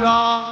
રામ.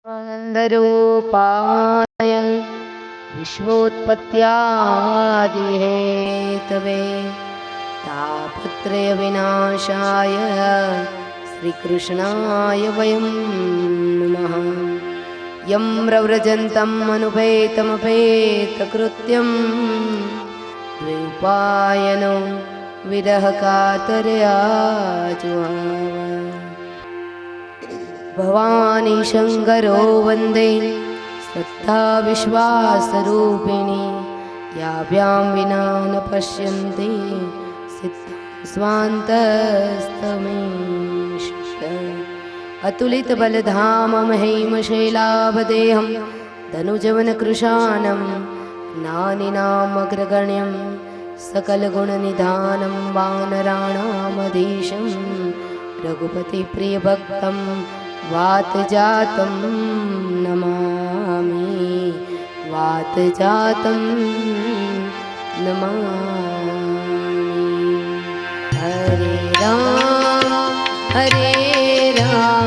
आनन्दरूपाय विश्वोत्पत्त्यादिहेतवे तापत्रयविनाशाय श्रीकृष्णाय वयं नमः। यं प्रव्रजन्तम् अनुपेतमपेतकृत्यं द्वैपायनो विरहकातरया जुहाव। भवानी शङ्करो वन्दे श्रद्धा विश्वासरूपिणी याभ्यां विना न पश्यन्ति स्वान्तस्तमेश। अतुलितबलधाममहिमशैलाभदेहं धनुजवनकृशानं ज्ञानिनामग्रगण्यं सकलगुणनिधानं वानराणामधीशं रघुपतिप्रियभक्तं वातजातं नमामि वातजातं नमामि। हरे राम हरे राम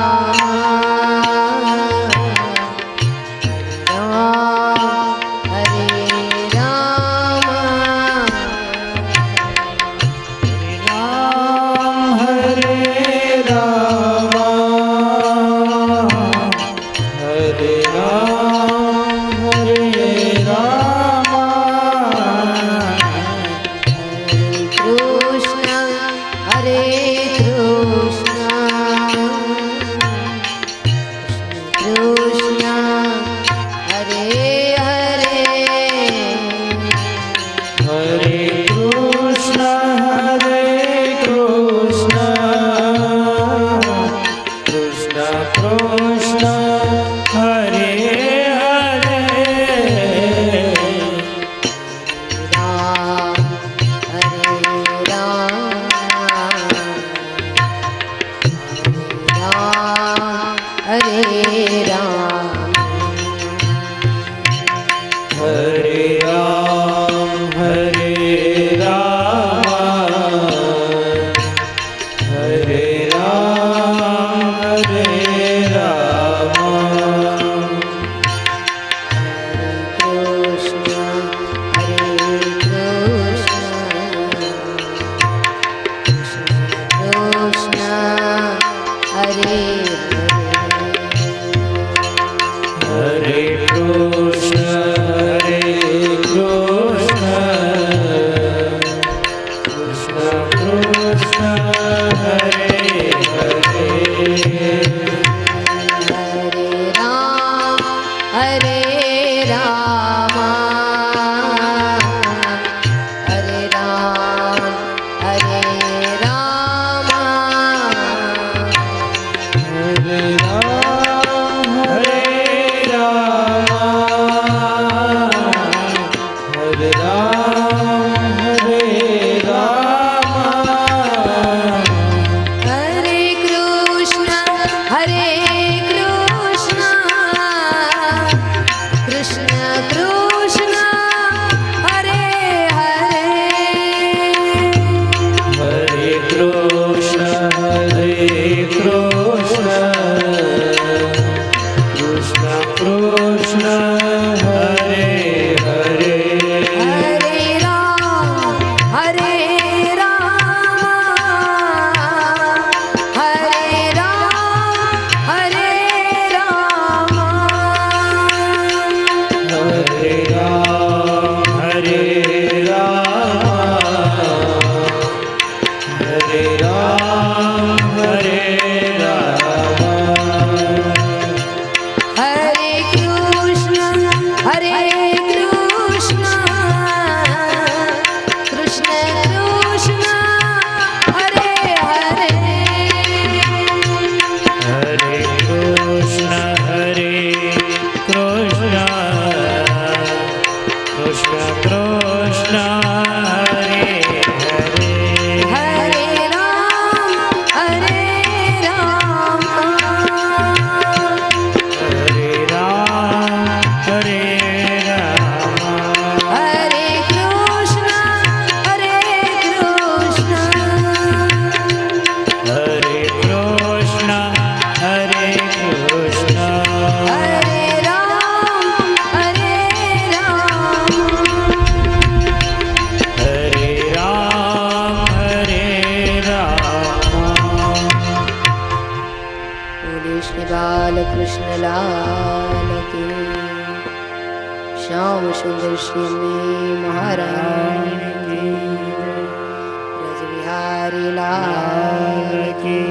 श्री बालकृष्ण लाल की। श्याम सुंदर श्री महाराज की। ब्रज बिहारी लाल की।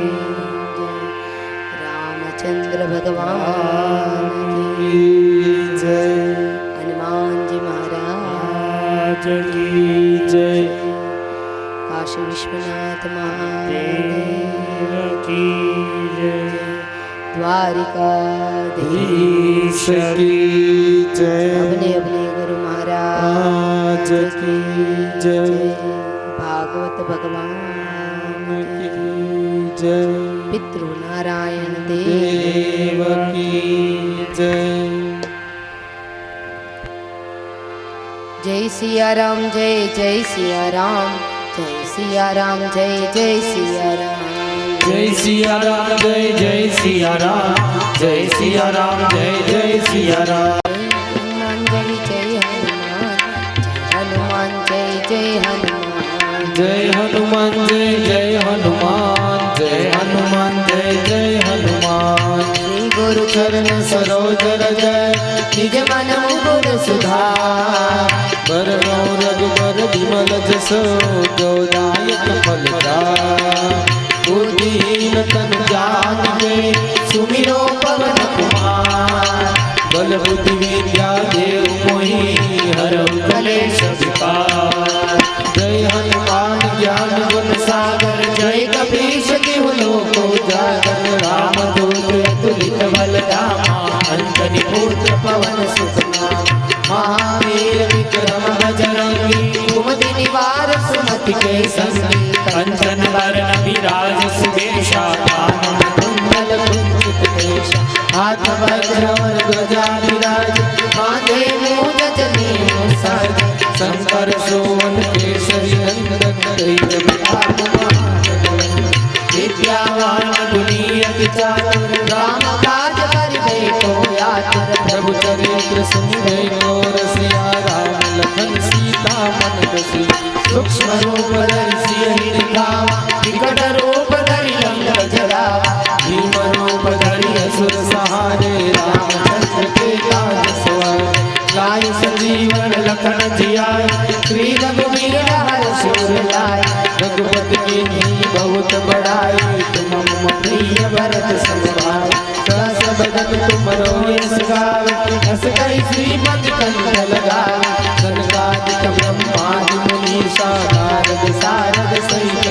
रामचंद्र भगवान की जय। हनुमान जी महाराज की जय। काशी विश्वनाथ महादेव की जय। द्वारिकाधीश की जय। अपने अपने गुरु महाराज की जय। भागवत भगवान की जय। पितृ नारायण देव की जय। जय सिया राम जय जय सिया राम जय सिया राम जय जय सिया राम जय सिया राम जय जय सिया राम जय सिया राम जय जय सिया राम। हनुमान जय जय हनुमान जय जय हनुमान जय हनुमान जय जय हनुमान जय हनुमान जय जय हनुमान। श्री गुरु चरण सरोज रज निज मन मुकुर सुधार बरनौ रघुबर विमल जस गौदायक फलदार। बुद्धिहीन तनु जानिके सुमिरो पवन कुमार। बल बुद्धि विद्या देव मोहि हरऊ कलेश विकार। जय हनुमान ज्ञान गुण सागर जय कपीश तिहु लोक उजागर। रामदूत अतुलित बल धामा अंजनी पुत्र पवन सुत नामा। महावीर विक्रम बजरंगी कुमति निवार सुमति के संगी। कंचन वरण विराज सुवेशा कानन कुंडल कुंचित केशा। हाथ वज्र और ध्वजा विराज कांधे मूंज जनेऊ साज। शंकर सोवन केसरी नंदन तेज प्रताप महाजगवंदन। विद्यावान गुणी अति चातुर राम काज करिबे को आतुर। प्रभु चरित्र सुनिबे को रसिया राम लखन सीता मन बसी। सूक्ष्म रूप धरि सियहि दिखावा विकट रूप धरि लंक जरावा। भीम रूप धरि असुर सहारे रामचंद्र के काज सवारे। लाय संजीवन लखन जियाय श्री रघुवीर हर्ष उर लाय। रघुपति कीन्ही बहुत बड़ाई तुम मम प्रिय भरत सम भाई। सहस बदन तुमरो यश गावे हस कहि श्रीपति कंठ लगावे। सनकादिक ब्रह्मादि मुनीसा नारद सारद सहित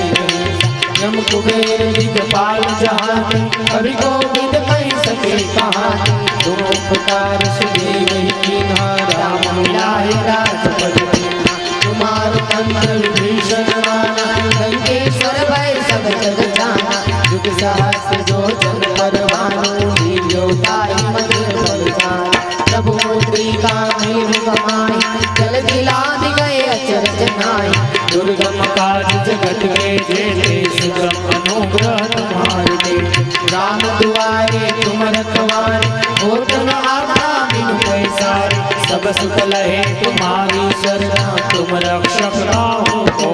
यम कुबेर दिगपाल जहाते। कवि कोविद कहि सके कहाते। तुम उपकार सुग्रीव ही कीन्हा राम मिलाए राजपद दीन्हा। तुम्हारो मंत्र विभीषण माना लंकेश्वर भय सब जग जाना। जुग सहस्र जो जन परवानो लील्यो ताहि मधुर फल जाना। प्रभु मुद्रिका मेरु कमाई जल दिलाधि गए अचरज नाई। दुर्गम काज जगत के जेते सुगम अनुग्रह तुम्हारे देते। राम दुआरे तुम रखवारे होत न आज्ञा बिनु पैसारे। सब सुख लहे तुम्हारी शरणा तुम रक्षक राहो को।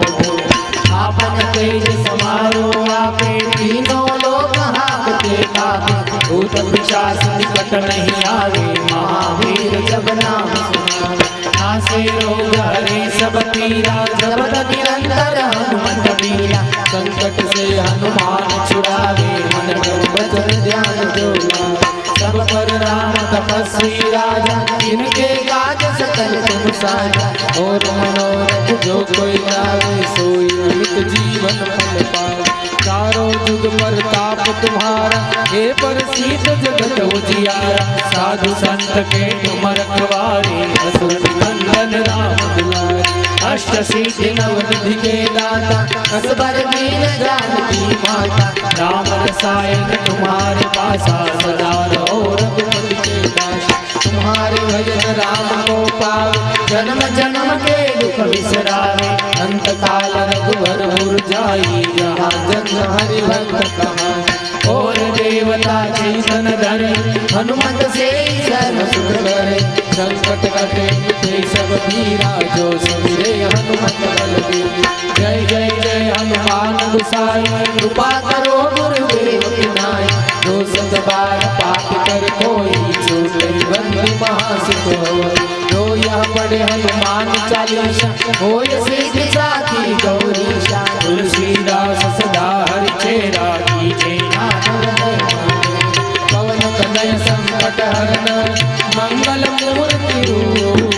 आपन तेज समारो आपे तीनों लोक हाकते कापे। भूत पिशाच निकट नहीं आवे महावीर जब नाम सुनावे। नासे रोग हरे सब पीरा जपत निरंतर हनुमत बीरा। संकट से हनुमान छुड़ावे मन क्रम वचन ध्यान जो लावे। सब पर राम तपस्वी राजा इनके काज सकल तुम साजा। और मनोरथ जो कोई लावे सोई अमित जीवन फल पावे। चारों जुग पर ताप तुम्हारा हे प्रसिद्ध जगत उजियारा। साधु संत के तुम रखवारे असुर निकंदन राम दुलारे। अष्ट सिद्धि नवनिधि के दाता असबर दीन जानकी माता। राम रसायन तुम्हारे पासा सदा रहो रघुपति के दास। तुम्हारे भजन राम को पावे जन्म जन्म के दुख बिसरावे। अंत काल रघुवर पुर जाई जहाँ जन हरि भक्त कहाई। और देवता चिंतन धरे हनुमत से सर्व सुख करे। संकट कटे मिटे सब पीरा जो सुमिरे हनुमत बलबीर। जय जय जय हनुमान गोसाई कृपा करो गुरुदेव की नाई। जो सत बार सिख रोया पढ़े हनुमान चालीसा होय सिद्ध साखी गौरीशा तुलसीदास सदा हरि चेरा कीजे पवन कनय संकट हरन मंगल मूर्ति रूप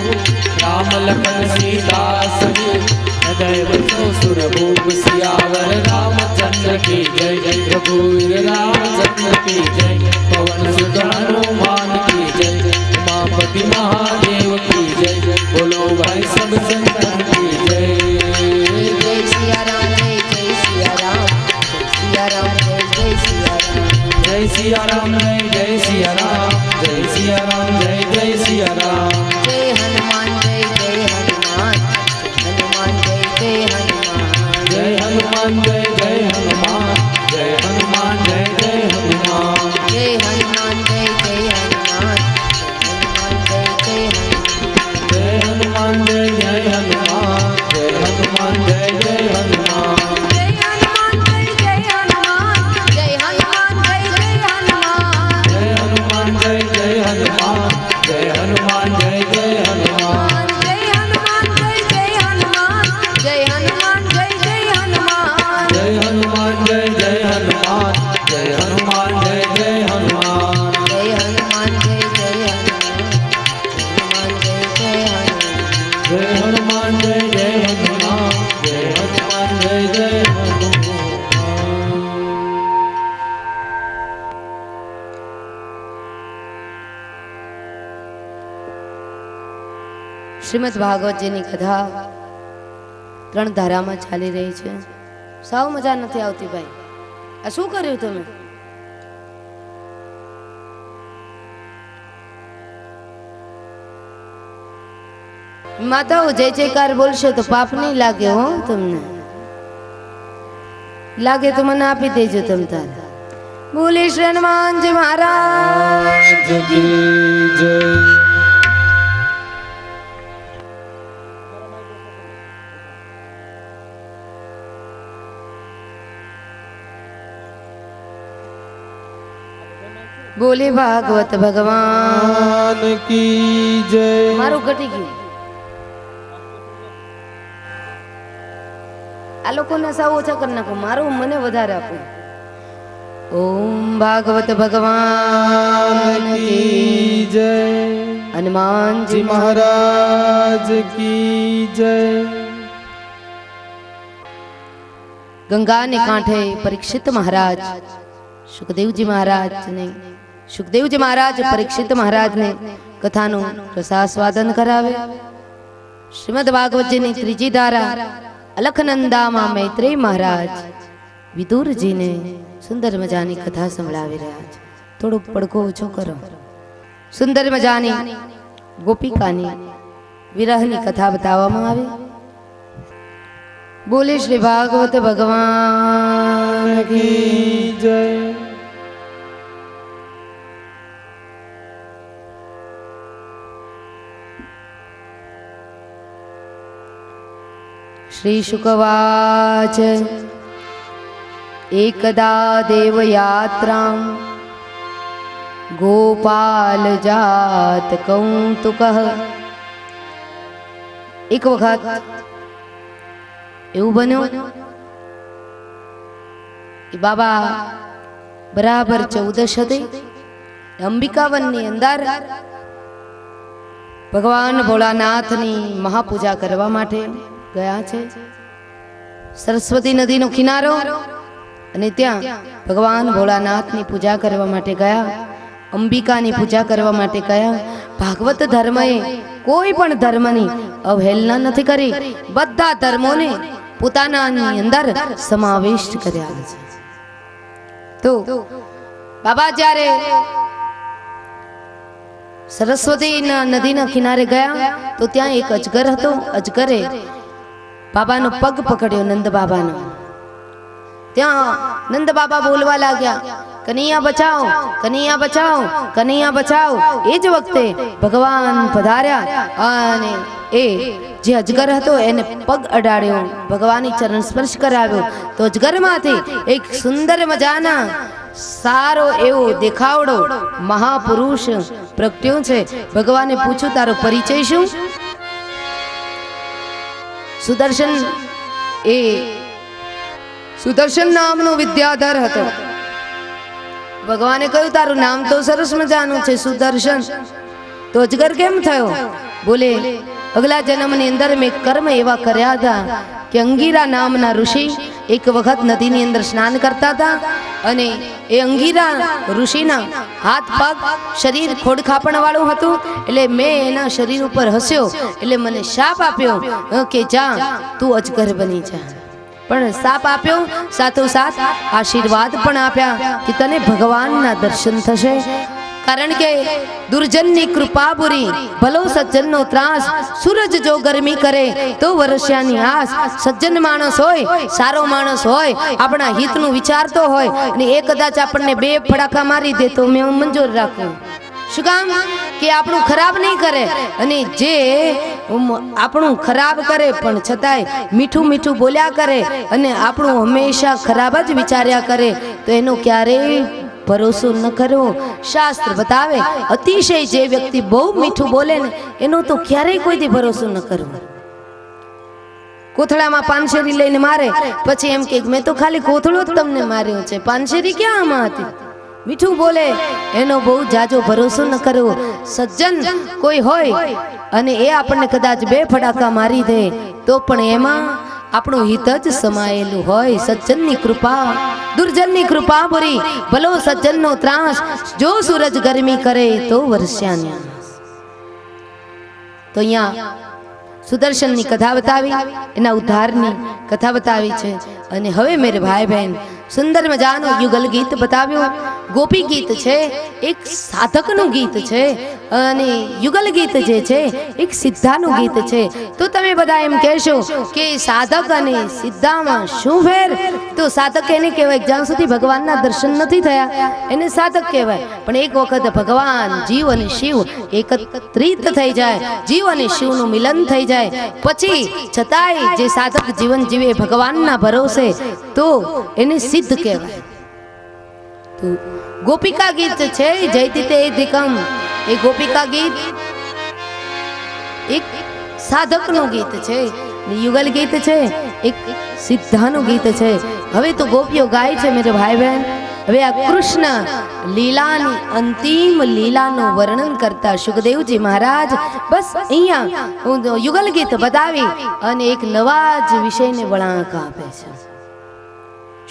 राम लखन सीता सहित हृदय बसो सुर भूप सियावर रामचंद्र की जय जय रघुवीर रामचंद्र की जय पवन सुत हनुमान की जय उमापति महादेव की जय बोलो भाई सब संतन की जय जय सिया राम जय जय सिया राम सिया राम जय जय सिया राम जय सिया राम जय सिया राम जय सिया राम जय सिया राम जय हनुमान जय जय हनुमान हनुमान जय जय हनुमान जय हनुमान जय हनुमान जय हनुमान जय हनुमान जय हनुमान जय जय हनुमान हनुमान जय जय हनुमान जय हनुमान जय हनुमान जय हनुमान जय हनुमान जय हनुमान जय हनुमान जय हनुमान जय हनुमान जय जय हनुमान जय हनुमान जय हनुमान जय हनुमान जय जय हनुमान जय हनुमान जय हनुमान जय हनुमान जय हनुमान जय हनुमान जय जय हनुमान जय हनुमान जय जय हनुमान जय हनुमान जय हनुमान શ્રીમદ ભાગવતજીની કથા 3 ધારામાં ચાલી રહી છે. સાવ મજા નથી આવતી ભાઈ. આ શું કર્યું તમે? માતાઓ જય જયકાર બોલશો તો પાપ નહીં લાગે હો તમને. લાગે તો મને આપી દેજો તમ તારે. બોલે શ્રી હનુમાનજી મહારાજ કી જય બોલે ભાગવત ભગવાન की जय મારું ઘટી ગયું. આ લોકોને સાવ ઓછા કરી નાખો, મારું મને વધારે આપો. ઓમ ભાગવત ભગવાન की जय હનુમાનજી जी महाराज की जय ગંગાને કાંઠે પરીક્ષિત મહારાજ સુખદેવજી મહારાજ પરીક્ષિત મહારાજને કથાનું રસાસ્વાદન કરાવે. શ્રીમદ ભાગવતજીની 3જી ધારા અલખનંદામાં મૈત્રેય મહારાજ વિદુરજીને સુંદર મજાની કથા સંભળાવી રહ્યા છે. થોડું પડઘો ઓછો કરો. સુંદર મજાની ગોપિકાની વિરહની કથા બતાવવામાં આવી. બોલે શ્રી ભાગવત ભગવાન की जय શ્રી શુકવાચ એકદા દેવયાત્રાં ગોપાલ જાત કૌતુક. એક વખત એવું બન્યું કે બાબા બરાબર 14 હતી. અંબિકાવનની અંદર ભગવાન ભોળાનાથની મહાપૂજા કરવા માટે ગયા છે. સરસ્વતી નદીનો કિનારો અને ત્યાં ભગવાન ભોળાનાથની પૂજા કરવા માટે ગયા. અંબિકાની પૂજા કરવા માટે ગયા. ભાગવત ધર્મએ કોઈ પણ ધર્મની અવહેલના નથી કરી. બધા ધર્મોને પોતાનાની અંદર સમાવેશ કર્યા છે. તો બાબા જ્યારે સરસ્વતી નદીના કિનારે ગયા તો ત્યાં એક અજગર હતો. અજગરે બાબાનો પગ પકડ્યો, નંદ બાબાનો. ત્યાં નંદ બાબા બોલવા લાગ્યા, કનૈયા બચાવો, કનૈયા બચાવો, કનૈયા બચાવો. એ જ વખતે ભગવાન પધાર્યા અને એ જે અજગર હતો એને પગ અડાડ્યો, ભગવાનની ચરણ સ્પર્શ કરાવ્યો. તો અજગરમાંથી એક સુંદર મજાના સારો એવો દેખાવડો મહાપુરુષ પ્રગટ્યો છે. ભગવાને પૂછ્યું તારો પરિચય શું? સુદર્શન નામનો વિદ્યાધર હતો. ભગવાને કહ્યું તારું નામ તો સરસ મજાનું છે સુદર્શન, તો અજગર કેમ થયો? બોલે અગલા જન્મની અંદર મેં કર્મ એવા કર્યા હતા કે અંગીરા નામના ઋષિ એક વખત નદીની અંદર સ્નાન કરતા હતા અને એ અંગીરા ઋષિના હાથ પગ શરીર ખોડખાપણ વાળું હતું. એટલે મેં એના શરીર ઉપર હસ્યો એટલે મને શાપ આપ્યો કે જા તું અજગર બની જા. પણ શાપ આપ્યો સાથોસાથ આશીર્વાદ પણ આપ્યા કે તને ભગવાનના દર્શન થશે. કારણ કે દુર્જનની કૃપા બુરી, ભલો સજ્જનનો ત્રાસ. સૂરજ જો ગરમી કરે તો વરસ્યાની આસ. સજ્જન માણસ હોય, સારો માણસ હોય, આપણા હિતનું વિચારતો હોય અને એ કદાચ આપણને બે ફડાકા મારી દે તો મેં મંજૂર રાખું. શું કામ? કે આપણું ખરાબ નહીં કરે, અને જે આપણું ખરાબ કરે પણ છતાંય મીઠું મીઠું બોલ્યા કરે અને આપણું હંમેશા ખરાબ જ વિચાર્યા કરે તો એનો ક્યારેય ભરોસો ન કરવો. શાસ્ત્ર બતાવે અતિશય જે વ્યક્તિ બહુ મીઠું બોલે ને એનો તો ક્યારેય કોઈથી ભરોસો ન કરવો. કોથળામાં પાનશેરી લઈને મારે પછી એમ કે મેં તો ખાલી કોથળો જ તમને માર્યો છે, પાનશેરી ક્યાં આમાં હતી? મીઠું બોલે એનો બહુ જાજો ભરોસો ન કરવો. સજ્જન કોઈ હોય અને એ આપણને કદાચ બે ફડાકા મારી દે તો પણ એમાં આપણું હિત જ સમાયેલું હોય. સજ્જનની કૃપા, દુર્જનની કૃપા બુરી, ભલો સજ્જનનો ત્રાસ. જો સૂરજ ગરમી કરે તો વરસ્યાની આસ. તો અહીંયા સુદર્શનની કથા બતાવી, એના ઉદ્ધારની કથા બતાવી છે. અને હવે મેરે ભાઈ બહેન સુંદર મજાનું યુગલ ગીત બતાવ્યું. ગોપી ગીત છે, એક સાધકનું ગીત છે અને યુગલ ગીત જે છે એક સિદ્ધાનું ગીત છે. તો તમે બધા એમ કહેશો કે સાધક અને સિદ્ધામાં શું ફેર? તો સાધક એને કહેવાય જ્યાં સુધી ભગવાનના દર્શન નથી થયા એને સાધક કહેવાય. પણ એક વખત ભગવાન જીવ અને શિવ એકત્રિત થઈ જાય, જીવ અને શિવનું મિલન થઈ જાય પછી છતાંય જે સાધક જીવન જીવે ભગવાનના ભરોસે તો એને સિદ્ધ કહેવાય. તો ગોપિકા ગીત છે જયતિ તે દિકમ, એ ગોપિકા ગીત એક સાધકનું ગીત છે, યુગલ ગીત છે એક સિદ્ધાનું ગીત છે. હવે તો ગોપીઓ ગાય છે મેરે ભાઈ બહેન. હવે આ કૃષ્ણ લીલાની અંતિમ લીલાનું વર્ણન કરતા સુખદેવજી મહારાજ બસ અહીંયા યુગલ ગીત બતાવી અને એક નવા જ વિષયને વળાંક આપે છે.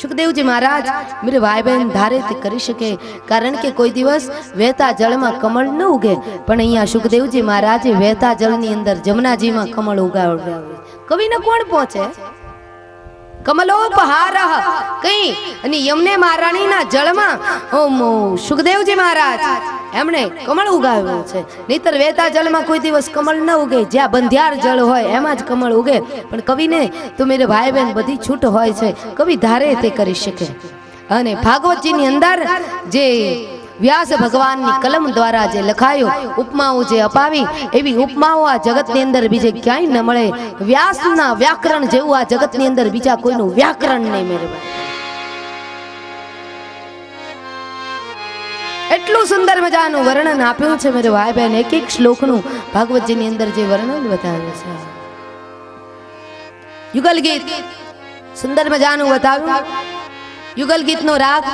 સુખદેવજી મહારાજ મેરે ભાઈ બહેન ધારે તે કરી શકે, કારણ કે કોઈ દિવસ વહેતા જળમાં કમળ ન ઉગે, પણ અહીંયા સુખદેવજી મહારાજે વહેતા જળની અંદર જમનાજીમાં કમળ ઉગાવ્યું. કવિને કોણ પહોંચે? કમલોપહાર કઈ અને યમને મહારાણીના જળમાં સુખદેવજી મહારાજ એમણે કમળ ઉગાવ્યું છે. નહીતર વહેતા જળમાં કોઈ દિવસ કમળ ન ઉગે. જ્યાં બંધિયાર જળ હોય એમાં જ કમળ ઉગે. પણ કવિને તો મેરે ભાઈ બહેન બધી છૂટ હોય છે, કવિ ધારે તે કરી શકે. અને ભાગવતજીની અંદર જે વ્યાસ ભગવાનની કલમ દ્વારા જે લખાયો ઉપમાઓ જે અપાવી એવી ઉપમાઓ આ જગતની અંદર બીજે ક્યાંય ન મળે. વ્યાસના વ્યાકરણ જેવું આ જગતની અંદર બીજા કોઈનું વ્યાકરણ નહીં મેરે ભાઈ. એટલું સુંદર મજાનું વર્ણન આપ્યું છે મેરે ભાઈ બહેન. એક એક શ્લોકનું ભાગવતજીની અંદર જે વર્ણન બતાવ્યું છે. યુગલ ગીત સુંદર મજાનું બતાવ્યું. યુગલ ગીતનો રાગ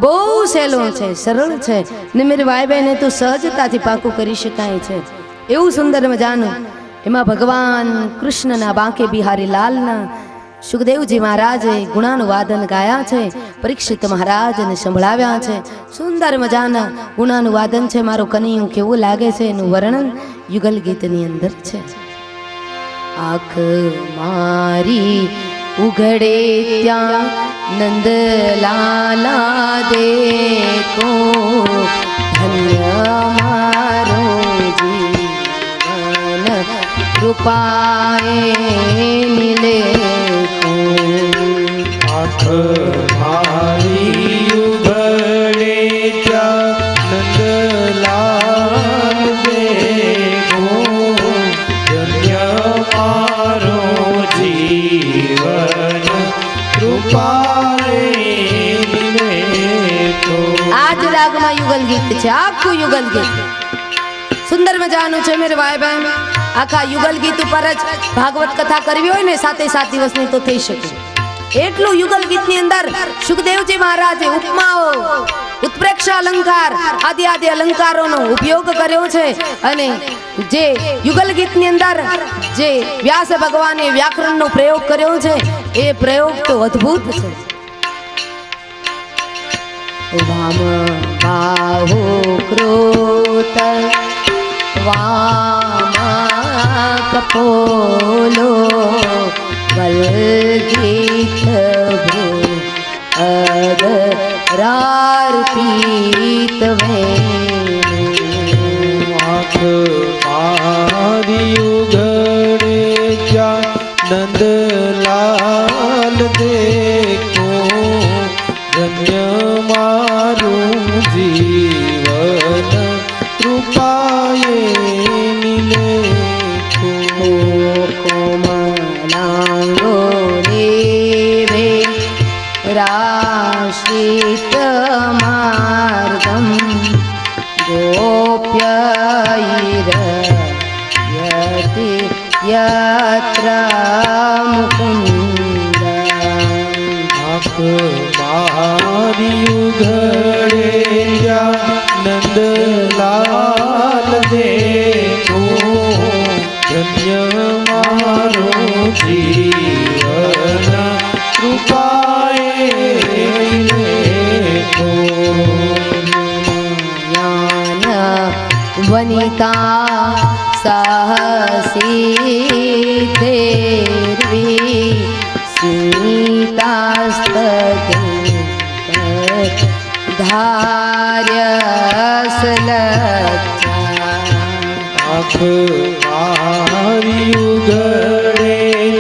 બહુ સહેલો છે, સરળ છે ને મેરે ભાઈ બહેને તો સહજતાથી પાકું કરી શકાય છે. એવું સુંદર મજાનું એમાં ભગવાન કૃષ્ણના બાંકે બિહારી લાલના સુખદેવજી મહારાજે ગુણાનું વાદન ગાયા છે, પરીક્ષિત મહારાજને સંભળાવ્યા છે. સુંદર મજાના ગુણાનું વાદન છે. મારો કનૈયું કેવું લાગે છે એનું વર્ણન યુગલ ગીતની અંદર છે. આંખ મારી ઉઘડે ત્યાં નંદલાલા દેખો, ધન્ય મારો જીવન કૃપાએ મિલે. આંખ મારી ઉઘડે ત્યાં નંદલાલ દેખો, ધન્ય મારો જીવન કૃપાએ મિલે તો. આ જ રાગમાં યુગલ ગીત છે, આખું યુગલ ગીત સુંદર મજાનું છે મેરે ભાઈ બહેન. આખા યુગલ ગીત ઉપર જ ભાગવત કથા કરવી હોય ને 7 દિવસની તો થઈ શકે. એટલું યુગલ ગીતની અંદર સુખદેવજી મહારાજે ઉપમાઓ, ઉત્પ્રેક્ષ અલંકાર, આદિ અલંકારોનો ઉપયોગ કર્યો છે. અને જે યુગલ ગીતની અંદર જે વ્યાસ ભગવાને વ્યાકરણનો પ્રયોગ કર્યો છે એ પ્રયોગ તો અદ્ભુત છે. વામ બાહુ ક્રોત વામા કપોલો વલ્ગીત ભ્રુ અદરાર્પિત વેણુ. આંખ મારી ઉઘડે જ્યાં નંદલાલ દેખો, ધન્ય મારું જીવન કૃપાએ નિલેખો. કોમલાંગો દેવે રાશિત માર્ગમ ગોપ્યૈર યતિ યત્ર મુકુંદ. આંખ મારી ઉઘડે જ્યાં નંદલાલ દેખો, ધન્ય મારું જીવન કૃપાએ નિલેખો. વનિતા સાહસી દેવી સીતાસ્તગે ધાર્યસલચ્છા. આંખ મારી ઉઘડે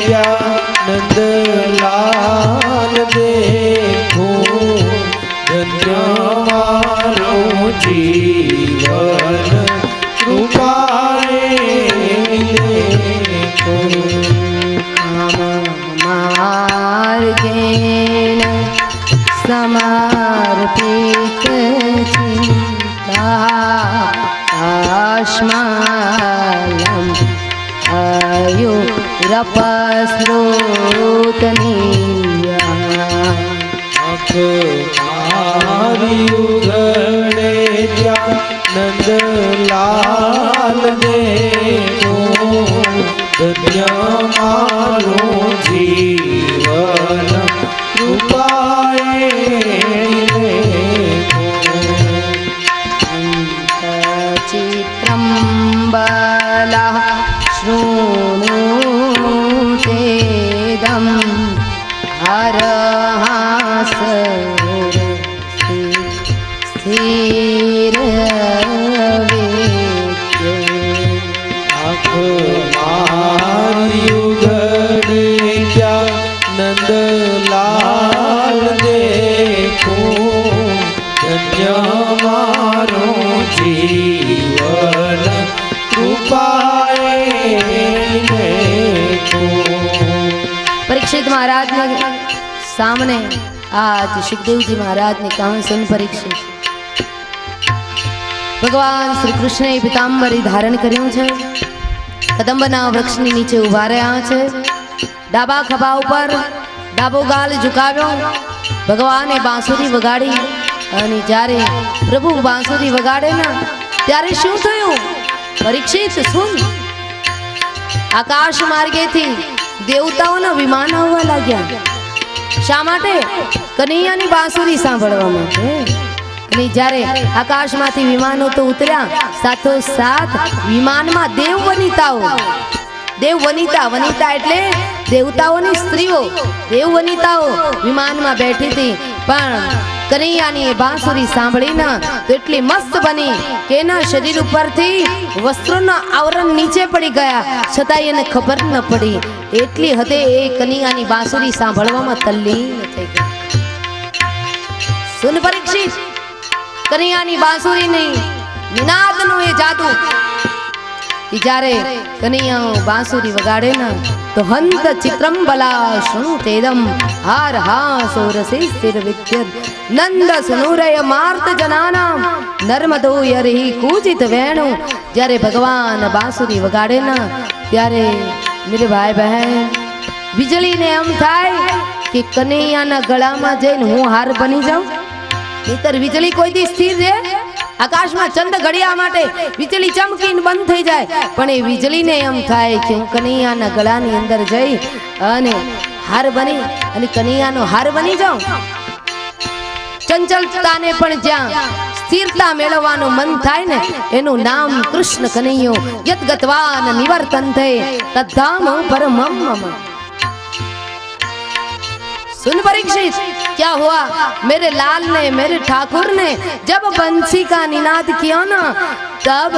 જ્યાં નંદલાલ દેખો, ધન્ય મારું જીવન કૃપાએ નિલેખો. માર્ગેણ સમર્પિત ચિત્તા આશ્માલમ આયુરપસ્રોતનીયા. આંખ મારી ઉઘડે જ્યાં નંદલાલ દેખો, ધન્ય મારું જીવન કૃપાએ નિલેખો. ચિત્રંબલા શૃણુતેદં હરહાસ સ્થિર આંખ મારી ઉઘડે જ્યાં નંદલાલ દેખો, ધન્ય મારું જીવન કૃપાએ નિલેખો. परीक्षित महाराज ने सामने आज सुखदेव जी महाराज ने कहा सुन परीक्षित, भगवान श्री कृष्ण पीतांबरी धारण કર્યું છે, કદંબના વૃક્ષની નીચે ઊભા રહ્યા છે, ડાબા ખભા ઉપર ડાબો ગાલ ઝુકાવ્યો, ભગવાને બાંસુરી વગાડી. અને જ્યારે પ્રભુ બાંસુરી વગાડે ને ત્યારે શું થયું પરીક્ષિત સુન, આકાશ માર્ગેથી દેવતાઓના વિમાન આવવા લાગ્યા. શા માટે? કનૈયાની બાંસુરી સાંભળવા માટે. અને જ્યારે આકાશમાંથી વિમાનો તો ઉતર્યા, સાથોસાથ વિમાનમાં દેવવનિતા એટલે દેવતાઓની સ્ત્રીઓ, દેવવનિતાઓ વિમાનમાં બેઠી હતી. પણ કનૈયાની બાંસુરી સાંભળીને તો એટલી મસ્ત બની કે એના શરીર ઉપરથી વસ્ત્રોના આવરણ નીચે પડી ગયા, છતાં એને ખબર ન પડી. એટલી હદે એ કનૈયાની બાંસુરી સાંભળવામાં તલ્લીન થઈ ગઈ. સુન પરીક્ષિત, કનૈયાની બાંસુરીની નિનાદનો એ જાદુ, જ્યારે કનૈયા બાંસુરી વગાડે ને તો હંત ચિત્રંબલા શૃણુતેદમ હાર હાસોરસી સ્થિર વિદ્યન નંદ સુનુરય માર્ત જનાનામ નર્મદો યરહી કૂજિત વેણુ જ્યારે ભગવાન બાંસુરી વગાડે ના ત્યારે મેરે ભાઈ બહેન વીજળીને એમ થાય કે કનૈયાના ગળામાં જઈને હું હાર બની જાઉં નહીતર વીજળી કોઈ દી સ્થિર રહે આકાશમાં ચંદ્ર ઘડિયા માટે વીજળી ચમકીને બંધ થઈ જાય પણ એ વીજળીને એમ થાય કે હું કનૈયાના ગળાની અંદર જઈ અને હાર બની અને કનૈયાનો હાર બની જાઉં ચંચલતાને પણ જ્યાં સ્થિરતા મેળવવાનું મન થાય ને એનું નામ કૃષ્ણ કનૈયો યત ગતવાન નિવર્તન થે તદ્ધામ પરમમ મમ सुन परीक्षित क्या हुआ मेरे लाल ने मेरे ठाकुर ने जब बंसी का निनाद किया ना तब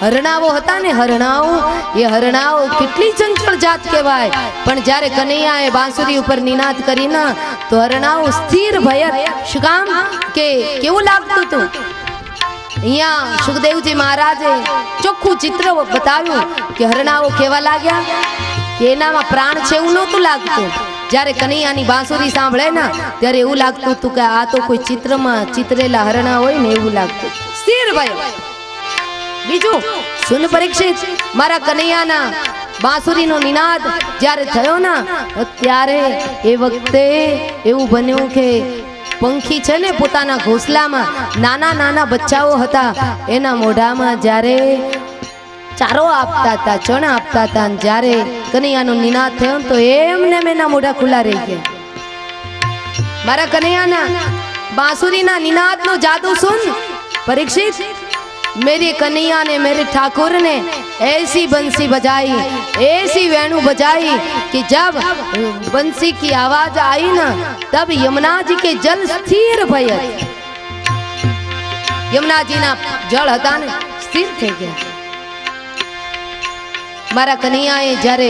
हरणाओ હતા ને હરણાઓ એ હરણાઓ કેટલી ચંચળ જાત કહેવાય પણ જ્યારે કનૈયાએ બાંસુરી ઉપર નિનાદ કરીને તો હરણાઓ સ્થિર ભયત શું કામ કે કેવું લાગતું હતું અહીંયા સુખદેવજી મહારાજે ચોખ્ખું ચિત્ર બતાવ્યું કે હરણાઓ કેવા લાગ્યા કે એનામાં પ્રાણ છે એવું નહોતું લાગતું જ્યારે કનૈયાની બાંસુરી સાંભળે ને ત્યારે એવું લાગતું હતું કે આ તો કોઈ ચિત્રમાં ચિતરેલા હરણા હોય ને એવું લાગતું સ્થિર ભય બીજું સુન પરીક્ષિત મારા કનૈયાના બાંસુરીનો નિનાદ જ્યારે થયો ને ત્યારે એ વખતે એવું બન્યું કે પંખી છે ને પોતાના ઘોંસલામાં નાના નાના બચ્ચાઓ હતા એના મોઢામાં જ્યારે ચારો આપતા હતા ચણા આપતા હતા અને જ્યારે કનૈયાનો નિનાદ થયો તો એમને એના મોઢા ખુલ્લા રહી ગયા મારા કનૈયાના બાંસુરીના નિનાદનો જાદુ સુન परीक्षित मेरे कन्हैया ने मेरे ठाकुर ने ऐसी बंसी बजाई ऐसी वेणु बजाई कि जब बंसी की आवाज आई ना तब यमुना जी के जल स्थिर भय यमुना जी ना जल हता ने स्थिर થઈ ગયા મારા કન્હૈયાએ જ્યારે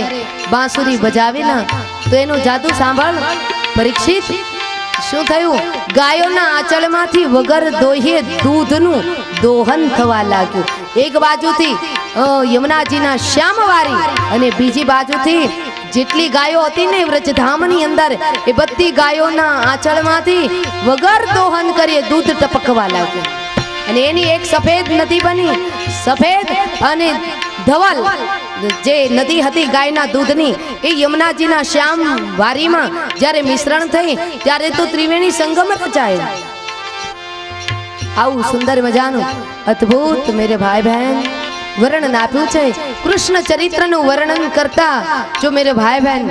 બાંસુરી બજાવી ના તો એનો જાદુ સાંભળ પરીક્ષિત શું થયું ગાયોના આંચળમાંથી વગર દોહે દૂધનું દોહન થવા લાગ્યું એક બાજુથી યમુનાજીના શ્યામવારી અને બીજી બાજુથી જેટલી ગાયો હતી ને વ્રજધામની અંદર એ બધી ગાયોના આંચળમાંથી વગર દોહન કરીએ દૂધ ટપકવા લાગ્યું અને એની એક સફેદ નદી બની સફેદ અને ધવલ જે નદી હતી ગાયના દૂધની એ યમુનાજીના શ્યામ વારીમાં જ્યારે મિશ્રણ થઈ ત્યારે તો ત્રિવેણી સંગમ રચાયો આવું સુંદર મજાનું અદ્ભુત મેરે ભાઈ બહેન વર્ણન આપ્યું છે કૃષ્ણ ચરિત્રનું વર્ણન કરતા જો મેરે ભાઈ બહેન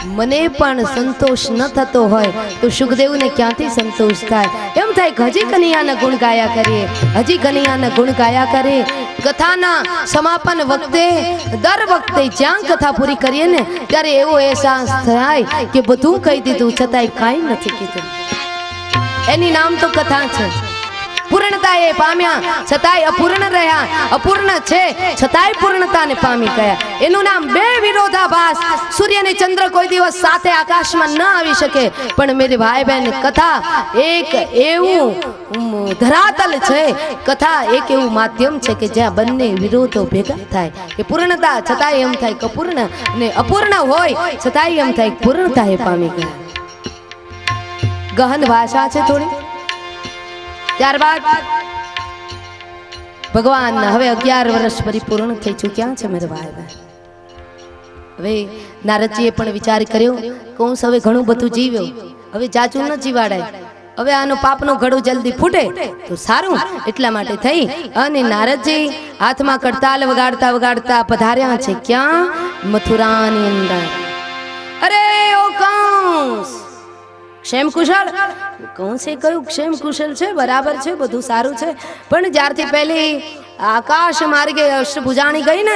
મને પણ સંતોષ ન થતો હોય તો સુખદેવને ક્યાંથી સંતોષ થાય એમ થાય કે હજી કનૈયાના ગુણ ગાયા કરીએ હજી કનૈયાના ગુણ ગાયા કરીએ કથાના સમાપન વખતે દર વખતે જ્યાં કથા પૂરી કરીએ ને ત્યારે એવો અહેસાસ થાય કે બધું કહી દીધું છતાંય કાંઈ નથી કીધું એની નામ તો કથા છે પૂર્ણતા એ પામ્યા છતાંય અપૂર્ણ રહ્યા અપૂર્ણ છે છતાંય પૂર્ણતાને પામી ગયા એનું નામ બે વિરોધાભાસ સૂર્ય અને ચંદ્ર કોઈ દિવસ સાથે આકાશમાં ન આવી શકે પણ મેરી ભાઈ બહેન કથા એક એવું ધરાતલ છે કથા એક એવું માધ્યમ છે કે જ્યાં બંને વિરોધો ભેગા થાય કે પૂર્ણતા છતાંય એમ થાય કે અપૂર્ણ અને અપૂર્ણ હોય છતાંય એમ થાય પૂર્ણતા એ પામી ગયા ગહન ભાષા છે થોડી ત્યારબાદ ભગવાન હવે 11 વર્ષ પરિપૂર્ણ થઈ ચૂક્યા છે મારા ભાઈ બહેન હવે નારદજીએ પણ વિચાર કર્યો કંસ હવે ઘણું બધું જીવ્યો હવે જાજુ ન જીવાડાય હવે આનો પાપનો ઘડો જલ્દી ફૂટે તો સારું એટલા માટે થઈ અને નારદજી હાથમાં કરતાલ વગાડતા વગાડતા પધાર્યા છે ક્યાં મથુરાની અંદર અરે ઓ કંસ ક્ષેમ કુશળ કંસે કહ્યું ક્ષેમ કુશળ છે બરાબર છે બધું સારું છે પણ જ્યારથી પહેલી આકાશ માર્ગે અષ્ટભુજાણી ગઈ ને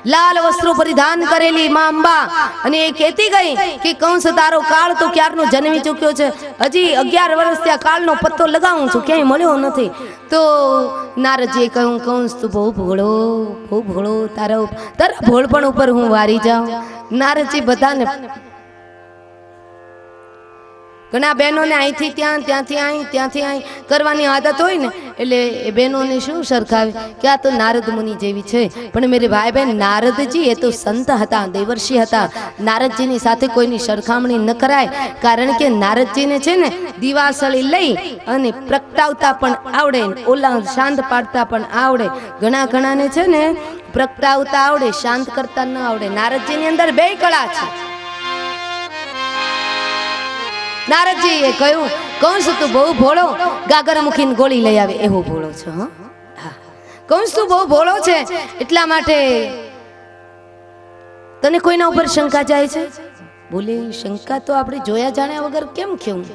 લાલ વસ્ત્રો પરિધાન કરેલી માં અંબા અને એ કહેતી ગઈ કે કંસ તારો કાળ તો ક્યારનો જન્મી ચૂક્યો છે હજી 11 વર્ષ ત્યાં કાળનો પત્તો લગાવું છું ક્યાંય મળ્યો નથી તો નારદજીએ કહ્યું કંસ તું બહુ ભોળો તારા ભોળપણ ઉપર હું વારી જાઉં નારદજી બધાને ઘણા બહેનોને અહીંથી ત્યાં ત્યાંથી અહીં ત્યાંથી અહીં કરવાની આદત હોય ને, એટલે એ બહેનોને શું સરખાવે કે આ તો નારદ મુનિ જેવી છે. પણ મેરે ભાઈ બહેન, નારદજી એ તો સંત હતા, દેવર્ષિ હતા. નારદજીની સાથે કોઈની સરખામણી ન કરાય. કારણ કે નારદજીને છે ને દિવાસળી લઈ અને પ્રગટાવતા પણ આવડે, ઓલા શાંત પાડતા પણ આવડે. ઘણાને છે ને પ્રગટાવતા આવડે, શાંત કરતા ન આવડે. નારદજીની અંદર બે કળા છે. નારદજી એ કહ્યું, કંસ તું બહુ ભોળો, ગાગર મૂકીને ગોળી લઈ આવે એવો ભોળો છે. કંસ તું બહુ ભોળો છે, એટલા માટે તને કોઈના ઉપર શંકા જાય છે? બોલે, શંકા તો આપણે જોયા જાણ્યા વગર કેમ કેવું?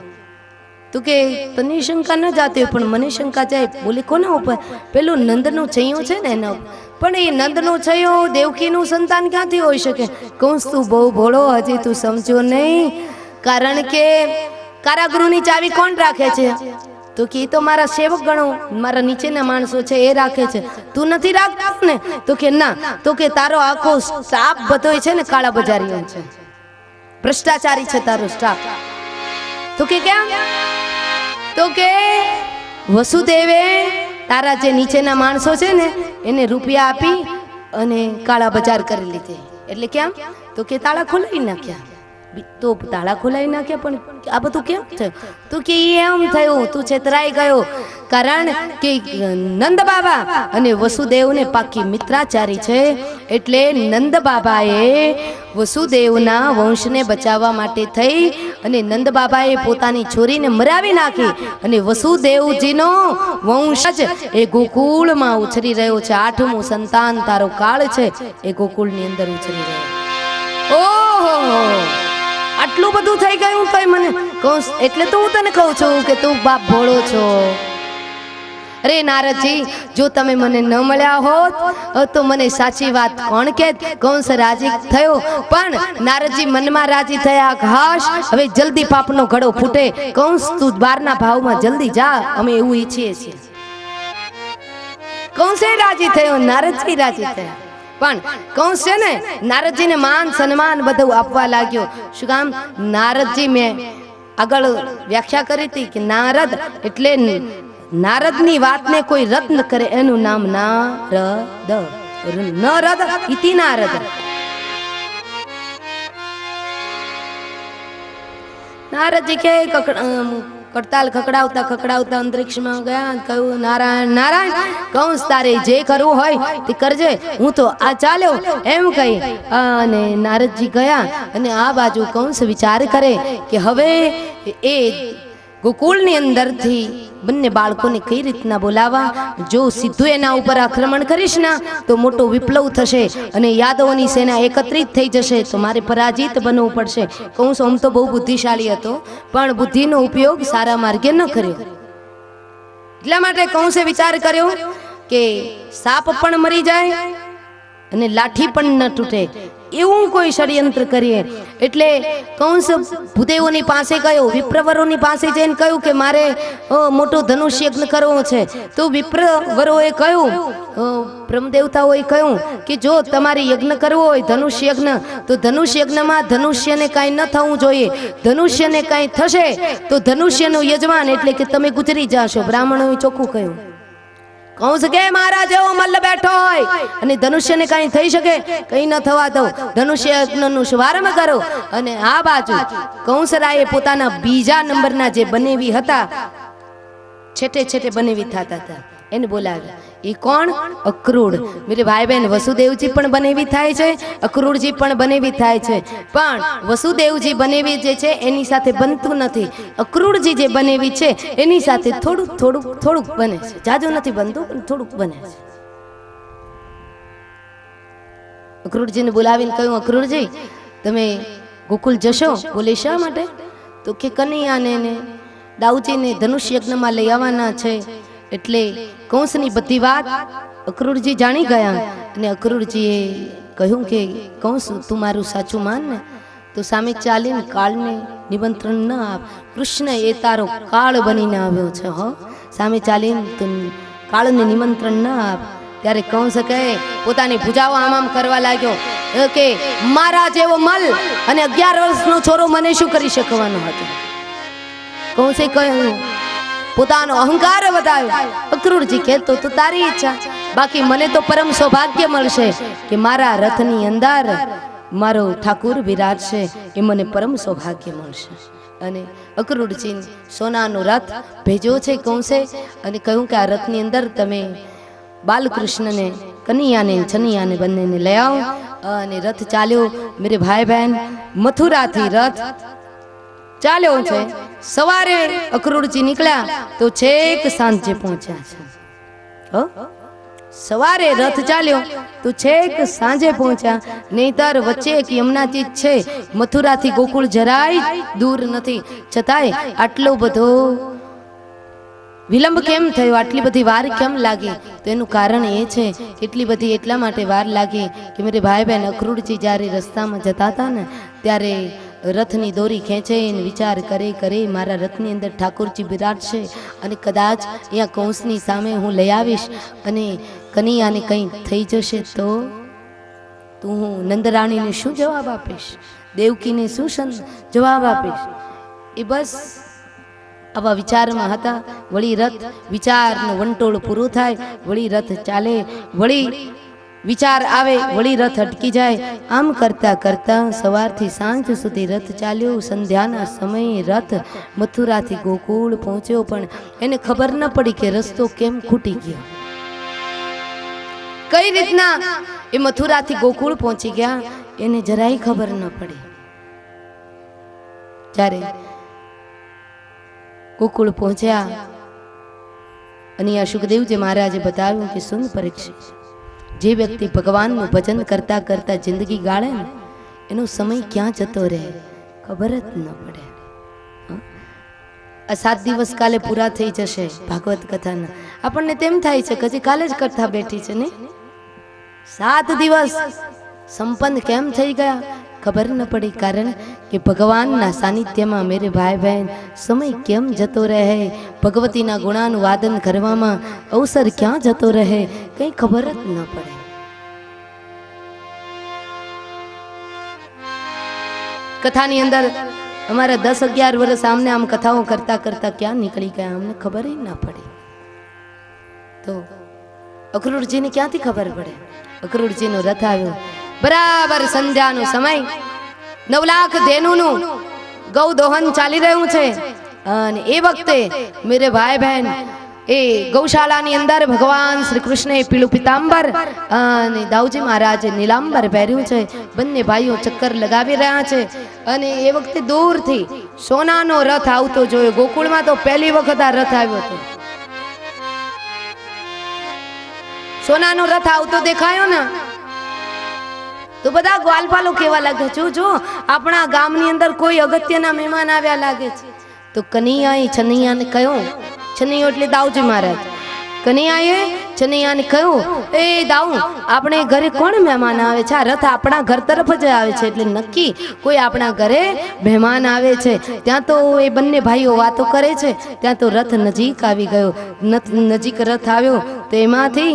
તું કે તને શંકા ન જાતી હોય, પણ મને શંકા જાય. બોલે, કોના ઉપર? પેલું નંદનું છૈયું છે ને એના ઉપર. પણ એ નંદનું છૈયું દેવકીનું સંતાન ક્યાંથી હોઈ શકે? કંસ તું બહુ ભોળો, હજી તું સમજો નહીં. કારણ કે કારાગૃહની ચાવી કોણ રાખે છે? તો કે તો મારા સેવક ગણો, મારા નીચેના માણસો છે એ રાખે છે. તું નથી રાખતો ને? તો કે ના. તો કે તારો આખો સ્ટાફ બધો છે ને કાળા બજારીઓ છે, ભ્રષ્ટાચારી છે તારો સ્ટાફ. તો કે કેમ? તો કે વસુદેવે તારા જે નીચેના માણસો છે ને એને રૂપિયા આપી અને કાળા બજાર કરી લીધી. એટલે કેમ? તો કે તાળા ખોલાવી નાખ્યા. તો તાળા ખોલાવી નાખ્યા, પણ આ બધું કેમ થયું? તો કે એમ થયું, તું છેતરાઈ ગયો. કારણ કે નંદ બાબા અને વસુદેવને પાકી મિત્રાચારી છે. એટલે નંદ બાબાએ વસુદેવના વંશને બચાવવા માટે થઈ અને નંદ બાબાએ પોતાની છોરીને મરાવી નાખી. અને વસુદેવજીનો વંશ જ એ ગોકુળમાં ઉછરી રહ્યો છે. 8મું સંતાન તારો કાળ છે એ ગોકુળની અંદર ઉછરી રહ્યો. ઓહો, આટલું બધું થઈ ગયું તો મને કહું. એટલે તો હું તને કહું છું કે તું બાપ ભોળો છો. અરે નારદજી, જો તમે મને ન મળ્યા હોત તો મને સાચી વાત કોણ કહેત? કંસ રાજી થયો, પણ નારદજી મનમાં રાજી થયા. ઘાસ હવે જલ્દી પાપનો ઘડો ફૂટે. કંસ તું બારના ભાવમાં જલ્દી જા, અમે એવું ઈચ્છીએ છીએ. કંસે રાજી થયો, નારદજી રાજી થયા. પણ કંસ છે ને નારદજીને માન સન્માન બધું આપવા લાગ્યો. શું કામ? નારદજી મેં આગળ વ્યાખ્યા કરી હતી કે નારદ એટલે નારદની વાતને કોઈ રદ ન કરે એનું નામ નારદ. નરદ ઇતિ નારદ. નારદજી કે કડતાલ ખકડાવતા ખકડાવતા અંતરિક્ષમાં ગયા. કહ્યું, નારાયણ નારાયણ, કંસ તારે જે કરવું હોય તે કરજે, હું તો આ ચાલ્યો એમ કહી અને નારદજી ગયા. અને આ બાજુ કંસ વિચાર કરે કે હવે એ ગોકુળની અંદરથી બંને બાળકોને કઈ રીતના બોલાવા. જો સીધું એના ઉપર આક્રમણ કરીશ ને તો મોટો વિપ્લવ થશે અને યાદવોની સેના એકત્રિત થઈ જશે, તો મારે પરાજિત બનવું પડશે. કંસ આમ તો બહુ બુદ્ધિશાળી હતો, પણ બુદ્ધિનો ઉપયોગ સારા માર્ગે ન કર્યો. એટલા માટે કંસે વિચાર કર્યો કે સાપ પણ મરી જાય અને લાઠી પણ ન તૂટે એવું કોઈ ષડયંત્ર કરીએ. એટલે કંસ ભૂદેવોની પાસે ગયો, વિપ્રવરોની પાસે જઈને કહ્યું કે મારે મોટો ધનુષ્ય યજ્ઞ કરવો છે. તો વિપ્રવરોએ કહ્યું, બ્રહ્મદેવતાઓએ કહ્યું કે જો તમારે યજ્ઞ કરવો હોય ધનુષ્ય યજ્ઞ, તો ધનુષ્ય યજ્ઞમાં ધનુષ્યને કાંઈ ન થવું જોઈએ. ધનુષ્યને કાંઈ થશે તો ધનુષ્યનું યજમાન એટલે કે તમે ગુજરી જાશો. બ્રાહ્મણોએ ચોખ્ખું કહ્યું. કંસ કે મારા જેવો મલ્લ બેઠો હોય અને ધનુષ્યને કઈ થઈ શકે? કઈ ન થવા દો. ધનુષ્ય યજ્ઞનો શુભારંભ કરો. અને આ બાજુ કંસરાયે પોતાના બીજા નંબરના જે બનેવી હતા, છેટે છેટે બનેવી થતા હતા, એને બોલાવ્યા. એ કોણ? અક્રૂર. મેરે ભાઈ બહેન, વસુદેવજી પણ બનેવી થાય છે, અક્રૂરજી પણ બનેવી થાય છે. પણ વસુદેવજી બનેવી જે છે એની સાથે બનતું નથી. અક્રૂરજી જે બનેવી છે એની સાથે થોડુંક થોડુંક થોડુંક બને છે. જાજુ નથી બનતું, પણ થોડુંક બને છે. અક્રૂરજીને બોલાવીને કહ્યું, અક્રૂરજી તમે ગોકુળ જશો? બોલે શા માટે? તો કે કનૈયાને ને દાઉજીને ધનુષ્ય યજ્ઞમાં લઈ આવવાના છે. એટલે કંસની બધી વાત અક્રૂરજી જાણી ગયા. અને અક્રૂરજીએ કહ્યું કે કંસ તું મારું સાચું માન ને તો સામે ચાલીને કાળને નિમંત્રણ ન આપ. કૃષ્ણ એ તારો કાળ બનીને આવ્યો છે. સામે ચાલીને તું કાળને નિમંત્રણ ન આપ. ત્યારે કંસ કહે, પોતાની ભુજાઓ આમ કરવા લાગ્યો કે મારા જેવો મલ અને 11 વર્ષનો છોરો મને શું કરી શકવાનો હતો? કૌશે કહ્યું, પોતાનો અહંકાર વધાવ્યો. અક્રૂરજી કહેતો તો તારી ઈચ્છા, બાકી મને તો પરમ સૌભાગ્ય મળશે કે મારા રથની અંદર મારો ઠાકુર વિરાજશે, એ મને પરમ સૌભાગ્ય મળશે. અને અક્રૂરજી સોનાનો રથ ભેજો છે કૌશે, અને કહ્યું કે આ રથની અંદર તમે બાલકૃષ્ણને, કનૈયાને, છનૈયાને બંનેને લઈ આવો. અને રથ ચાલ્યો. મેરે ભાઈ બહેન, મથુરાથી રથ ચાલ્યો છે. સવારે અક્રૂરજી નીકળ્યા તો છેક સાંજે પહોંચ્યા છે. હો, સવારે રથ ચાલ્યો તો છેક સાંજે પહોંચ્યા. નહીતર વચ્ચે એક યમુનાજી છે, મથુરાથી ગોકુળ જરાય દૂર નથી, છતાંય આટલો બધો વિલંબ કેમ થયો, આટલી બધી વાર કેમ લાગી? તો એનું કારણ એ છે કે એટલી બધી એટલા માટે વાર લાગી કે મેરે ભાઈ બહેન, અક્રૂરજી જ્યારે રસ્તામાં જતા હતા ને ત્યારે રથની દોરી ખેંચે ને વિચાર કરે મારા રથની અંદર ઠાકોરજી બિરાજશે અને કદાચ અહીંયા કૌંસની સામે હું લઈ આવીશ અને કનૈયાને કંઈ થઈ જશે તો હું નંદરાણીને શું જવાબ આપીશ, દેવકીને શું જવાબ આપીશ? એ બસ આવા વિચારમાં હતા. વળી રથ વિચારનો વંટોળ પૂરો થાય, વળી રથ ચાલે, વળી વિચાર આવે, વળી રથ અટકી જાય. આમ કરતા કરતા સવારથી સાંજ સુધી રથ ચાલ્યો. સંધ્યાના સમયે રથ મથુરાથી ગોકુળ પહોંચ્યો, પણ એને ખબર ન પડી કે રસ્તો કેમ ખૂટી ગયો. કઈ રીતના એ મથુરાથી ગોકુળ પહોંચી ગયા એને જરાય ખબર ન પડી. જ્યારે ગોકુળ પહોંચ્યા અને આ સુખદેવજી મહારાજે બતાવ્યું કે સુન પરીક્ષિત, જે વ્યક્તિ ભગવાનનું ભજન કરતા કરતા જિંદગી ગાળે ને એનો સમય ક્યાં જતો રહે ખબર જ ન પડે. આ 7 દિવસ કાલે પૂરા થઈ જશે ભાગવત કથાના. આપણને તેમ થાય છે કે હજી કાલે જ કથા બેઠી છે ને, 7 દિવસ સંપન્ન કેમ થઈ ગયા ખબર ન પડી. કારણ કે ભગવાનના સાનિધ્યમાં મેરે ભાઈ બહેન સમય કેમ જતો રહે, ભગવતીના ગુણાનું વાદન કરવામાં અવસર ક્યાં જતો રહે કંઈ ખબર જ ન પડે. કથાની અંદર અમારા 10-11 વર્ષ આમને આમ કથાઓ કરતા કરતા ક્યાં નીકળી ગયા અમને ખબર જ ના પડી. તો અક્રૂરજીને ક્યાંથી ખબર પડે? અક્રૂરજીનો રથ આવ્યો બરાબર સંધ્યાનો સમય, 9 લાખ ધેનુનું ગૌ દોહન ચાલી રહ્યું છે. અને એ વખતે મેરે ભાઈ બહેન એ ગૌશાળાની અંદર ભગવાન શ્રી કૃષ્ણએ પીળું પિતાંબર અને દાઉજી મહારાજે નીલાંબર પહેર્યું છે. બંને ભાઈઓ ચક્કર લગાવી રહ્યા છે. અને એ વખતે દૂરથી સોનાનો રથ આવતો જોયો. ગોકુળમાં તો પહેલી વખત આ રથ આવ્યો હતો. સોનાનો રથ આવતો દેખાયો ને તો બધા ગ્વાલપાલો કેવા લાગે, જો આપણા ગામની અંદર કોઈ અગત્યના મહેમાન આવ્યા લાગે છે. તો કનૈયાએ છનૈયાને કહ્યું, છનૈયો એટલે દાઉજી મહારાજ, કનૈયાએ છનૈયાને કહ્યું, એ દાઉ, આપણે ઘરે કોણ મહેમાન આવે છે? આ રથ આપણા ઘર તરફ જ આવે છે, એટલે નક્કી કોઈ આપણા ઘરે મહેમાન આવે છે. ત્યાં તો એ બંને ભાઈઓ વાતો કરે છે, ત્યાં તો રથ નજીક આવી ગયો. નજીક રથ આવ્યો તો એમાંથી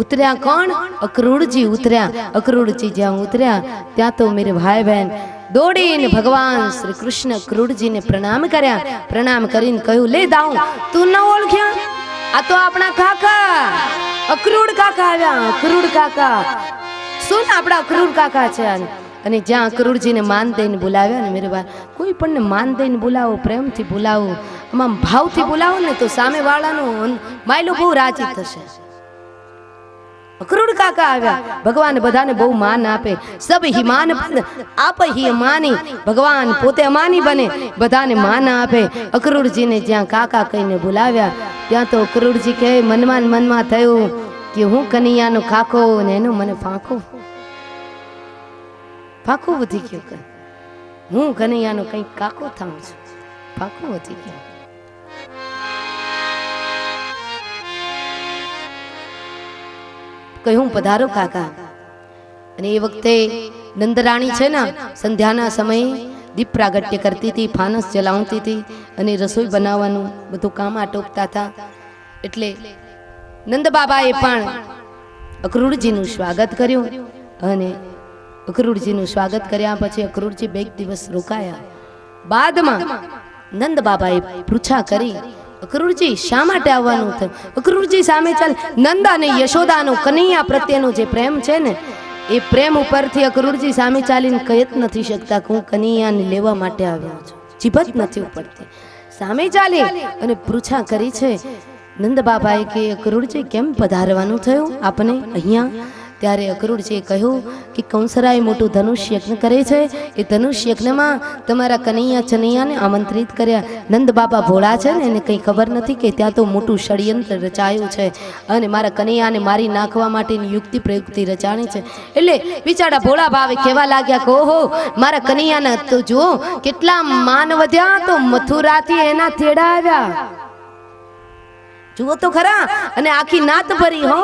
ઉતર્યા કોણ? અક્રૂરજી ઉતર્યા. અક્રૂરજી જ્યાં ઉતર્યા ત્યાં તો મેરે ભાઈ બહેન દોડીને ભગવાન શ્રી કૃષ્ણ અક્રૂરજીને પ્રણામ કર્યા. પ્રણામ કરીને કહ્યું, લે દાઉ, તું ન ઓળખ્યા? આ તો આપણા કાકા અક્રૂર કાકા આવ્યા. અક્રૂર કાકા શું આપણા અક્રૂર કાકા છે. અને જ્યાં અક્રૂરજીને માન દઈને બોલાવ્યા ને મેરે ભાઈ, કોઈ પણ માન દઈને બોલાવો, પ્રેમથી બોલાવો, આમાં ભાવથી બોલાવો ને તો સામે વાળાનો માયલો બહુ રાજી થશે. અક્રૂર કાકા આવ્યા. ભગવાન બધાને બહુ માન આપે. સબ હિમાન આપ હિ માની, ભગવાન પોતે અમાની બને, બધાને માન આપે. અક્રૂરજીને જ્યાં કાકા કહીને બોલાવ્યા ત્યાં તો અક્રૂરજી કહે, મનમાં થયું કે હું કનૈયાનો કાકો ને એનો મને ફાંકો વધી ગયો કે હું કનૈયાનો કંઈક કાકો થાઉં છું, ફાંકો વધી ગયો. કહ્યું, પધારો કાકા. અને એ વખતે નંદરાણી છે ને સંધ્યાના સમયે દીપ પ્રાગટ્ય કરતી હતી, ફાનસ જલાવતી હતી અને રસોઈ બનાવવાનું બધું કામ આટોપતા હતા. એટલે નંદ બાબાએ પણ અક્રૂરજીનું સ્વાગત કર્યું. અને અક્રૂરજીનું સ્વાગત કર્યા પછી અક્રૂરજી 2 દિવસ રોકાયા. બાદમાં નંદ બાબાએ પૂછા કરી, અક્રૂરજી શા માટે આવવાનું થયું? અક્રૂરજી સામે ચાલ. નંદ અને યશોદાનો કનૈયા પ્રત્યેનો જે પ્રેમ છે ને, એ પ્રેમ ઉપરથી અક્રૂરજી સામે ચાલીને કહી જ નથી શકતા કે હું કનૈયાને લેવા માટે આવ્યો છું. જીભ જ નથી ઉપડતી. સામે ચાલી અને પૂછા કરી છે. નંદ બાબાએ કે અક્રૂરજી કેમ પધારવાનું થયું આપને અહીંયા? ત્યારે અક્રૂરજીએ કહ્યું કે કંસરાય મોટું ધનુષ યજ્ઞ કરે છે, એ ધનુષ યજ્ઞમાં તમારા કનૈયા ચનૈયાને આમંત્રિત કર્યા. નંદ બાબા ભોળા છે ને, એને કંઈ ખબર નથી કે ત્યાં તો મોટું ષડયંત્ર રચાયું છે અને મારા કનૈયાને મારી નાખવા માટેની યુક્તિ પ્રયુક્તિ રચાણી છે. એટલે બિચારા ભોળા ભાવે કહેવા લાગ્યા કે ઓહો, મારા કનૈયાને તો જુઓ કેટલા માન વધ્યા, તો મથુરાથી એના તેડા આવ્યા. જુઓ તો ખરા. અને આખી નાત ભરી હો,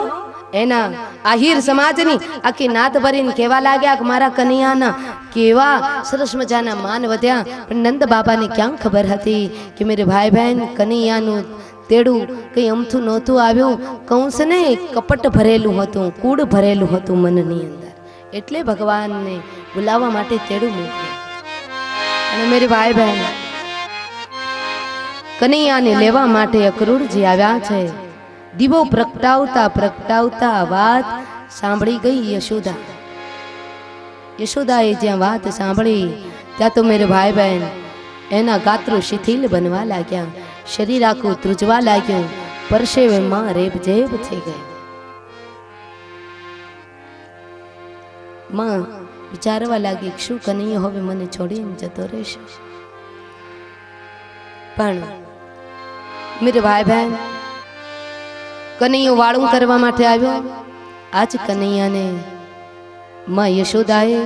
એના આહિર સમાજની આખી નાત ભરીને કહેવા લાગ્યા કે મારા કનૈયાના કેવા સરસ મજાના માન વધ્યા. પણ નંદ બાબાને ક્યાં ખબર હતી કે મેરે ભાઈ બહેન કનૈયાનું તેડું કંઈ અમથું નહોતું આવ્યું. કંસને કપટ ભરેલું હતું, કૂડ ભરેલું હતું મનની અંદર. એટલે ભગવાનને બોલાવવા માટે તેડું મોકલ્યું. અને મેરે ભાઈ બહેન કનૈયાને લેવા માટે અક્રૂરજી આવ્યા છે. દીવો પ્રગટાવતા પ્રગટાવતા વાત સાંભળી ગઈ યશોદા. યશોદાએ જ્યાં વાત સાંભળી ત્યાં તો મેરે ભાઈ બહેન એના ગાત્રો શિથિલ બનવા લાગ્યા, શરીર આખું ધ્રુજવા લાગ્યું, પરસેવેમાં રેબઝેબ થઈ ગઈ. માં વિચારવા લાગી શું કનૈયો હવે મને છોડીને જતો રહેશે. પણ મેરે ભાઈ બહેન કનૈયો વાળું કરવા માટે આવ્યો. આજ કનૈયાને માં યશોદાએ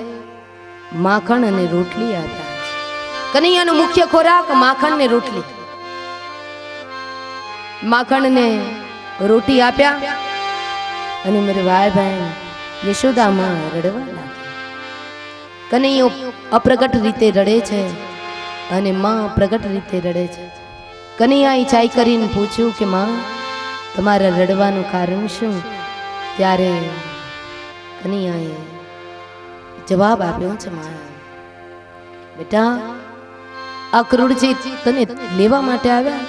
માખણ અને રોટલી આપ્યા. કનૈયાનો મુખ્ય ખોરાક માખણ ને રોટલી. માખણ ને રોટી આપ્યા અને મારે ભાઈ બહેન યશોદામાં રડવા લાગ્યા. કનૈયો અપ્રગટ રીતે રડે છે અને માં પ્રગટ રીતે રડે છે. કનૈયાએ ચાઈ કરીને પૂછ્યું કે માં તમારા રડવાનું કારણ શું? ત્યારે કનૈયાએ જવાબ આપ્યો છે, માયા બેટા અક્રૂરજી તને લેવા માટે આવ્યા.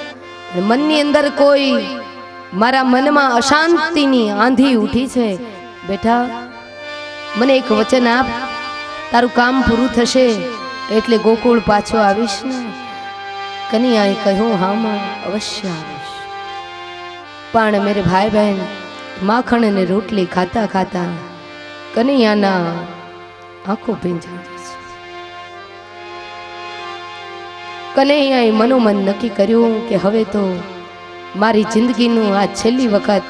મનની અંદર કોઈ મારા મનમાં અશાંતિની આંધી ઉઠી છે. બેટા મને એક વચન આપ, તારું કામ પૂરું થશે એટલે ગોકુળ પાછો આવીશ ને? કનૈયાએ કહ્યું હા માં અવશ્ય આવીશ. પણ મેરે ભાઈ બહેન માખણ અને રોટલી ખાતા ખાતા કનૈયાના આંખો ભીંજાઈ છે. કનૈયાએ મનોમન નક્કી કર્યું કે હવે તો મારી જિંદગીનું આ છેલ્લી વખત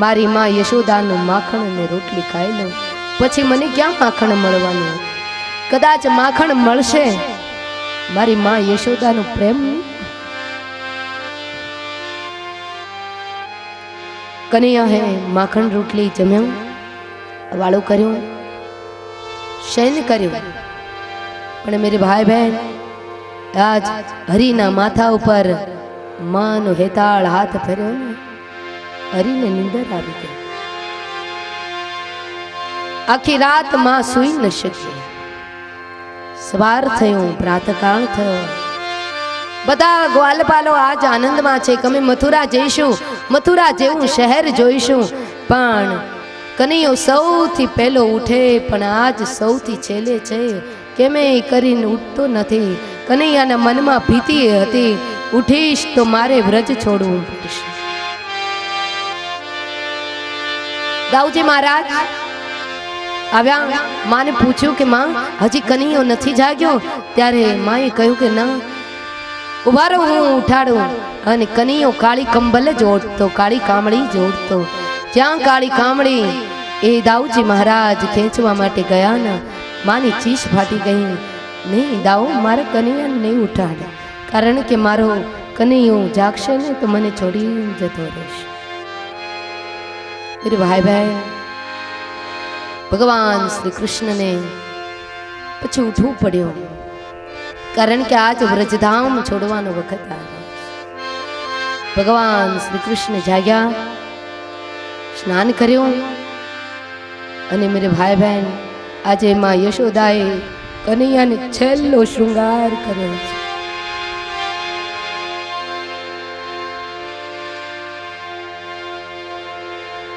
મારી માં યશોદાનું માખણ અને રોટલી ખાઈ લઉં, પછી મને ક્યાં માખણ મળવાનું? કદાચ માખણ મળશે મારી માં યશોદાનો પ્રેમ. કનૈયા હે માખણ રોટલી જમ્યો, વાળું કર્યું, શયન કર્યું. પણ મેરે ભાઈ બહેન આજ હરિના માથા ઉપર માનો હેતાળ હાથ ફેર્યો ને, હરિને નિંદર આવી ગઈ. આખી રાત માં સૂઈ ન શકી. સવાર થયું, પ્રાતકાળ થયો. બધા ગ્વાલપાલો આજ આનંદમાં છે કે અમે મથુરા જઈશું, મથુરા જેવું શહેર જોઈશું. પણ કનૈયો સૌથી પહેલો ઉઠે પણ આજ સૌથી છેલ્લે છે. કેમે કરીને ઉઠતો નથી. કનૈયાના મનમાં ભીતિ હતી, ઉઠીશ તો મારે વ્રજ છોડવું પડશે. દાઉજી મહારાજ આવ્યા, માને પૂછ્યું કે માં હજી કનૈયો નથી જાગ્યો? ત્યારે માએ કહ્યું કે ના, ઉભા રહો હું ઉઠાડું. અને કનૈયો કાળી કંબલ જ ઓઢતો, કાળી કામળી જ ઓઢતો. જ્યાં કાળી કામળી એ દાઉજી મહારાજ ખેંચવા માટે ગયા ને, માની ચીસ ફાટી ગઈ. નહીં દાઉ, મારા કનૈયાને નહીં ઉઠાડ, કારણ કે મારો કનૈયો જાગશે ને તો મને છોડીને જતો રહેશે. मेरे भाई बहन भगवान श्री कृष्ण ने પછી ઉઠવું પડ્યું, કારણ કે આજ વ્રજધામ છોડવાનો વખત આવ્યો. ભગવાન શ્રી કૃષ્ણ જાગ્યા, સ્નાન કર્યું અને મેરે ભાઈ બહેન આજે માં યશોદાએ કનૈયાને છેલ્લો શૃંગાર કર્યો છે.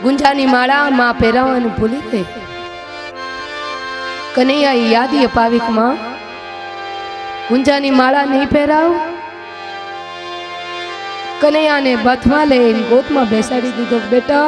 ગુંજાની માળા માં પહેરાવાનું ભૂલી ગઈ. કનૈયા યાદી અપાવી કે માં ગુંજાની માળા નહીં પહેરાવ. કનૈયાને બથમાં લઈને ગોદમાં બેસાડી દીધો. બેટા